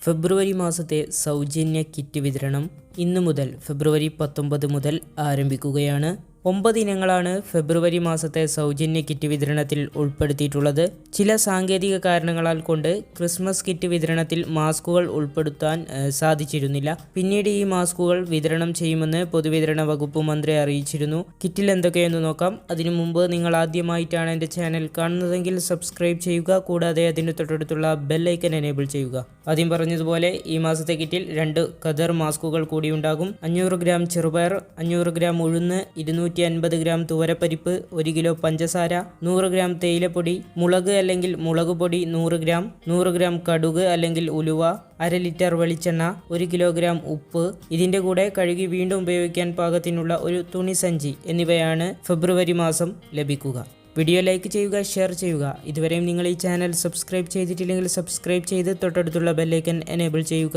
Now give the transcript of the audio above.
ഫെബ്രുവരി മാസത്തെ സൗജന്യ കിറ്റ് വിതരണം ഇന്നു മുതൽ ഫെബ്രുവരി 19 മുതൽ ആരംഭിക്കുകയാണ്. 9 ഇനങ്ങളാണ് ഫെബ്രുവരി മാസത്തെ സൗജന്യ കിറ്റ് വിതരണത്തിൽ ഉൾപ്പെടുത്തിയിട്ടുള്ളത്. ചില സാങ്കേതിക കാരണങ്ങളാൽ കൊണ്ട് ക്രിസ്മസ് കിറ്റ് വിതരണത്തിൽ മാസ്കുകൾ ഉൾപ്പെടുത്താൻ സാധിച്ചിരുന്നില്ല. പിന്നീട് ഈ മാസ്കുകൾ വിതരണം ചെയ്യുമെന്ന് പൊതുവിതരണ വകുപ്പ് മന്ത്രി അറിയിച്ചിരുന്നു. കിറ്റിൽ എന്തൊക്കെയെന്ന് നോക്കാം. അതിനു മുമ്പ് നിങ്ങൾ ആദ്യമായിട്ടാണ് എൻ്റെ ചാനൽ കാണുന്നതെങ്കിൽ സബ്സ്ക്രൈബ് ചെയ്യുക. കൂടാതെ അതിന് തൊട്ടടുത്തുള്ള ബെല്ലൈക്കൻ എനേബിൾ ചെയ്യുക. ആദ്യം പറഞ്ഞതുപോലെ ഈ മാസത്തെ കിറ്റിൽ 2 ഖദർ മാസ്കുകൾ കൂടി ഉണ്ടാകും. 500 ഗ്രാം ചെറുപയർ, 500 ഗ്രാം ഉഴുന്ന്, 250 ഗ്രാം തുവരപ്പരിപ്പ്, 1 കിലോ പഞ്ചസാര, 100 ഗ്രാം തേയിലപ്പൊടി, മുളക് അല്ലെങ്കിൽ മുളക് പൊടി 100 ഗ്രാം, 100 ഗ്രാം കടുക് അല്ലെങ്കിൽ ഉലുവ, 1/2 ലിറ്റർ വെളിച്ചെണ്ണ, 1 കിലോഗ്രാം ഉപ്പ്, ഇതിൻ്റെ കൂടെ കഴുകി വീണ്ടും ഉപയോഗിക്കാൻ പാകത്തിനുള്ള ഒരു തുണിസഞ്ചി എന്നിവയാണ് ഫെബ്രുവരി മാസം ലഭിക്കുക. വീഡിയോ ലൈക്ക് ചെയ്യുക, ഷെയർ ചെയ്യുക. ഇതുവരെയും നിങ്ങൾ ഈ ചാനൽ സബ്സ്ക്രൈബ് ചെയ്തിട്ടില്ലെങ്കിൽ സബ്സ്ക്രൈബ് ചെയ്ത് തൊട്ടടുത്തുള്ള ബെല്ലൈക്കൻ എനേബിൾ ചെയ്യുക.